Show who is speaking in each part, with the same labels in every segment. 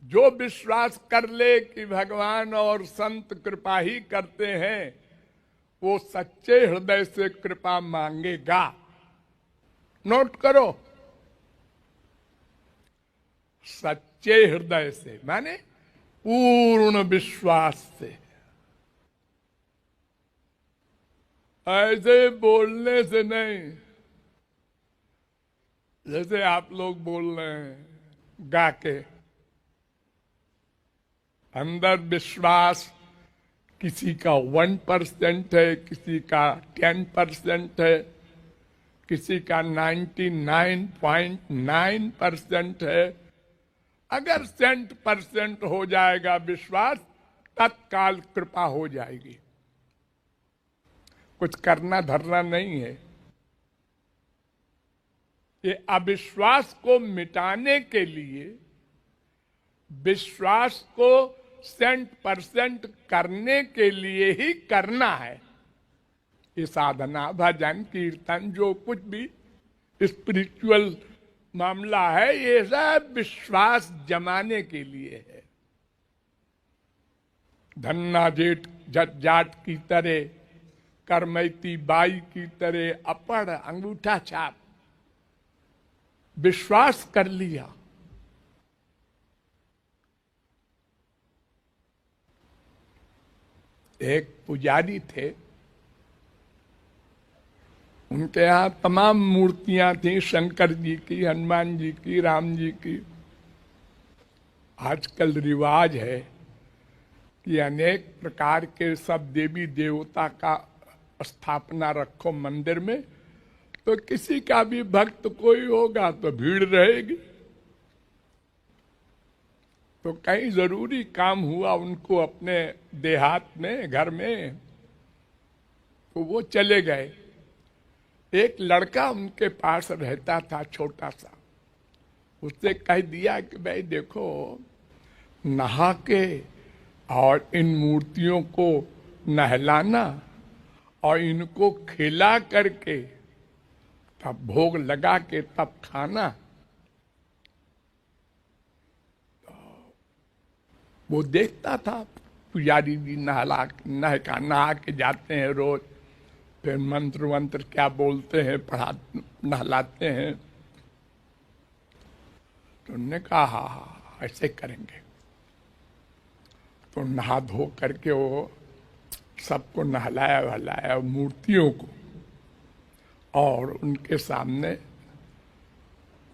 Speaker 1: जो विश्वास कर ले कि भगवान और संत कृपा ही करते हैं, वो सच्चे हृदय से कृपा मांगेगा। नोट करो, सच्चे हृदय से माने पूर्ण विश्वास से। ऐसे बोलने से नहीं, जैसे आप लोग बोल रहे हैं गा के। अंदर विश्वास किसी का 1% है, किसी का 10% है, किसी का 99.9% है। अगर 100% हो जाएगा विश्वास, तत्काल कृपा हो जाएगी। कुछ करना धरना नहीं है। ये अविश्वास को मिटाने के लिए विश्वास को 100% करने के लिए ही करना है। ये साधना, भजन, कीर्तन, जो कुछ भी स्पिरिचुअल मामला है, ये सब विश्वास जमाने के लिए है। धन्ना जेठ जाट की तरह, करमैती बाई की तरह अपड़ अंगूठा छाप विश्वास कर लिया। एक पुजारी थे, उनके यहां तमाम मूर्तियां थी, शंकर जी की, हनुमान जी की, राम जी की। आजकल रिवाज है कि अनेक प्रकार के सब देवी देवता का स्थापना रखो मंदिर में, तो किसी का भी भक्त कोई होगा तो भीड़ रहेगी। तो कहीं जरूरी काम हुआ उनको अपने देहात में, घर में, तो वो चले गए। एक लड़का उनके पास रहता था, छोटा सा। उससे कह दिया कि भाई देखो, नहा के और इन मूर्तियों को नहलाना और इनको खिला करके तब भोग लगा के तब खाना। वो देखता था पुजारी जी नहा के जाते हैं रोज, फिर मंत्र वंत्र क्या बोलते हैं, नहलाते हैं। तो उन्होंने कहा हाँ ऐसे करेंगे। तो नहा धो करके वो सबको नहलाया वहलाया, मूर्तियों को, और उनके सामने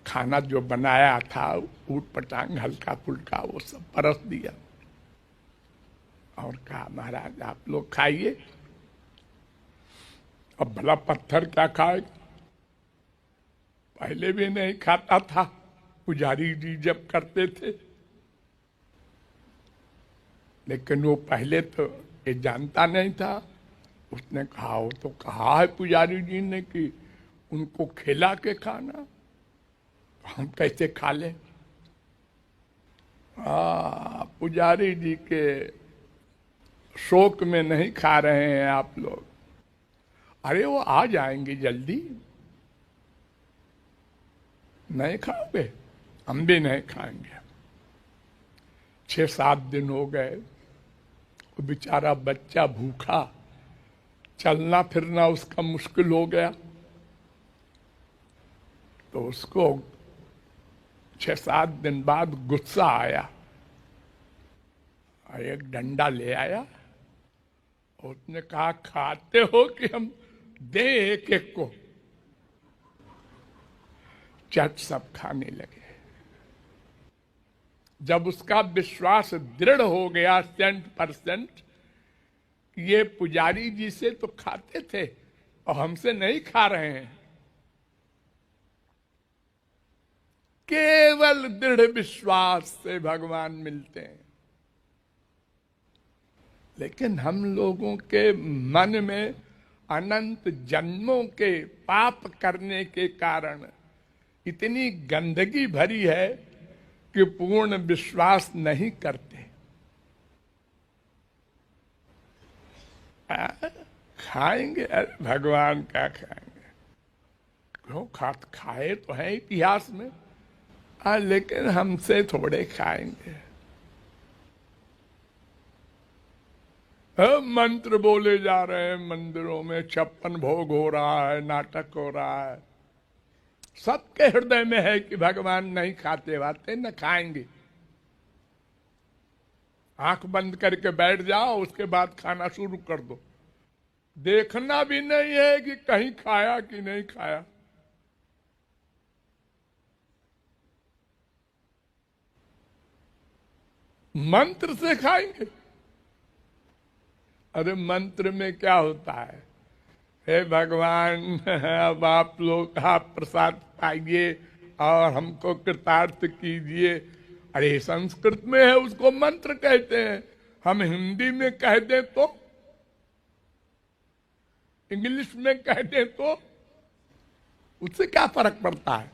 Speaker 1: खाना जो बनाया था, ऊट पटांग हल्का फुल्का वो सब परस दिया और कहा महाराज आप लोग खाइए। अब भला पत्थर क्या खाएगा, पहले भी नहीं खाता था, पुजारी जी जब करते थे। लेकिन वो पहले तो ये जानता नहीं था। उसने कहा, वो तो कहा है पुजारी जी ने कि उनको खिला के खाना, तो हम कैसे खा लें। पुजारी जी के शोक में नहीं खा रहे हैं आप लोग। अरे वो आ जाएंगे जल्दी, नहीं खाओगे, हम भी नहीं खाएंगे। 6-7 दिन हो गए, वो बेचारा बच्चा भूखा, चलना फिरना उसका मुश्किल हो गया। तो उसको 6-7 दिन बाद गुस्सा आया और एक डंडा ले आया। उसने कहा खाते हो कि हम दे एक एक को। चट सब खाने लगे। जब उसका विश्वास दृढ़ हो गया 100%, ये पुजारी जी से तो खाते थे और हमसे नहीं खा रहे हैं। केवल दृढ़ विश्वास से भगवान मिलते हैं। लेकिन हम लोगों के मन में अनंत जन्मों के पाप करने के कारण इतनी गंदगी भरी है कि पूर्ण विश्वास नहीं करते। खाएंगे, अरे भगवान का खाएंगे, क्यों खाए तो है इतिहास में, लेकिन हमसे थोड़े खाएंगे। मंत्र बोले जा रहे हैं, मंदिरों में 56 भोग हो रहा है, नाटक हो रहा है। सबके हृदय में है कि भगवान नहीं खाते वाते, न खाएंगे। आंख बंद करके बैठ जाओ, उसके बाद खाना शुरू कर दो। देखना भी नहीं है कि कहीं खाया कि नहीं खाया। मंत्र से खाएंगे। अरे मंत्र में क्या होता है? हे भगवान, अब आप लोग आप प्रसाद पाइए और हमको कृतार्थ कीजिए। अरे संस्कृत में है, उसको मंत्र कहते हैं। हम हिंदी में कह दें तो, इंग्लिश में कह दें तो, उससे क्या फर्क पड़ता है?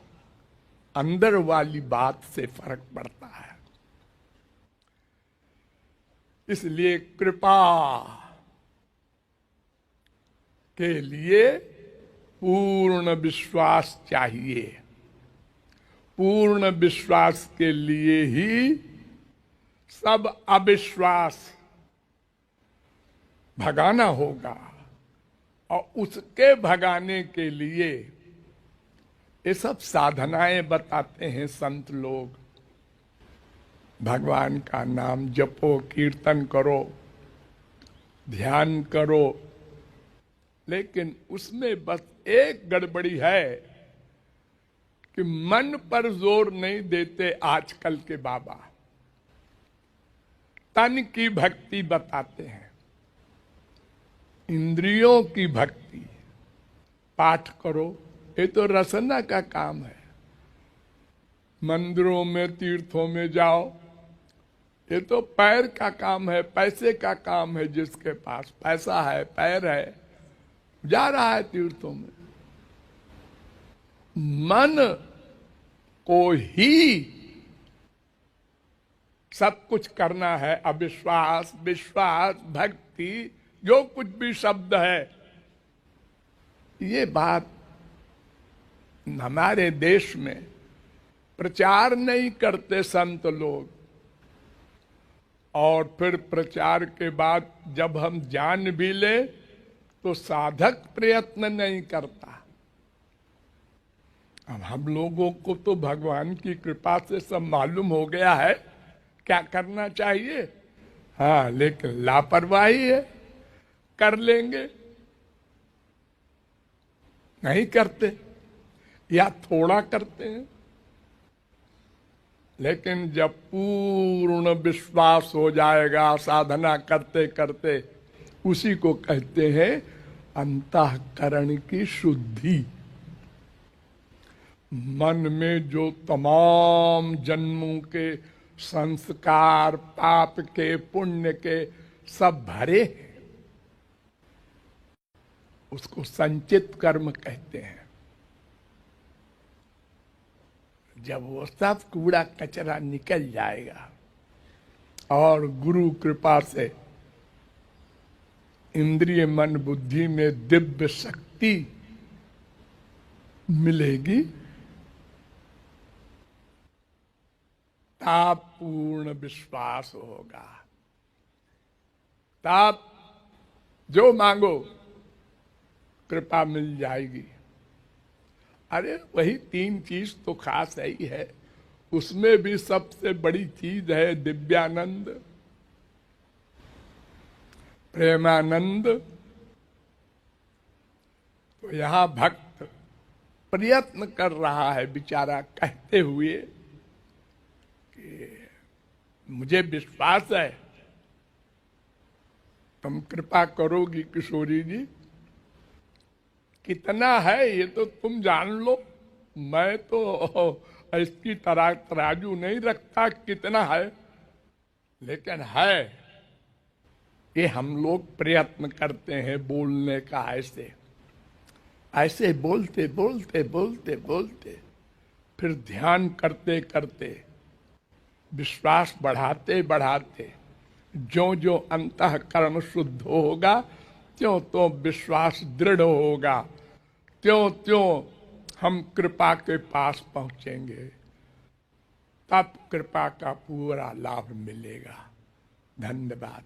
Speaker 1: अंदर वाली बात से फर्क पड़ता है। इसलिए कृपा के लिए पूर्ण विश्वास चाहिए। पूर्ण विश्वास के लिए ही सब अविश्वास भगाना होगा, और उसके भगाने के लिए ये सब साधनाएं बताते हैं संत लोग। भगवान का नाम जपो, कीर्तन करो, ध्यान करो, लेकिन उसमें बस एक गड़बड़ी है कि मन पर जोर नहीं देते आजकल के बाबा। तन की भक्ति बताते हैं, इंद्रियों की भक्ति। पाठ करो, ये तो रसना का काम है। मंदिरों में, तीर्थों में जाओ, ये तो पैर का काम है, पैसे का काम है। जिसके पास पैसा है, पैर है, जा रहा है तीर्थों में। मन को ही सब कुछ करना है। अविश्वास, विश्वास, भक्ति, जो कुछ भी शब्द है, ये बात हमारे देश में प्रचार नहीं करते संत लोग। और फिर प्रचार के बाद जब हम जान भी ले तो साधक प्रयत्न नहीं करता। अब हम लोगों को तो भगवान की कृपा से सब मालूम हो गया है क्या करना चाहिए। हाँ, लेकिन लापरवाही है, कर लेंगे, नहीं करते या थोड़ा करते हैं। लेकिन जब पूर्ण विश्वास हो जाएगा साधना करते करते, उसी को कहते हैं अंतःकरण की शुद्धि। मन में जो तमाम जन्मों के संस्कार, पाप के, पुण्य के सब भरे हैं, उसको संचित कर्म कहते हैं। जब वो सब कूड़ा कचरा निकल जाएगा और गुरु कृपा से इंद्रिय मन बुद्धि में दिव्य शक्ति मिलेगी, तब पूर्ण विश्वास होगा। तब जो मांगो कृपा मिल जाएगी। अरे वही 3 चीज तो खास है ही है। उसमें भी सबसे बड़ी चीज है दिव्यानंद, प्रेमानंद। तो यहां भक्त प्रयत्न कर रहा है बेचारा, कहते हुए कि मुझे विश्वास है तुम कृपा करोगी किशोरी जी। कितना है ये तो तुम जान लो, मैं तो इसकी तरह तराजू नहीं रखता कितना है, लेकिन है। ये हम लोग प्रयत्न करते हैं बोलने का, ऐसे ऐसे बोलते बोलते बोलते बोलते, फिर ध्यान करते करते, विश्वास बढ़ाते बढ़ाते, जो जो अंतःकरण शुद्ध होगा त्यों तो विश्वास दृढ़ होगा, त्यों त्यों हम कृपा के पास पहुंचेंगे। तब कृपा का पूरा लाभ मिलेगा। धन्यवाद।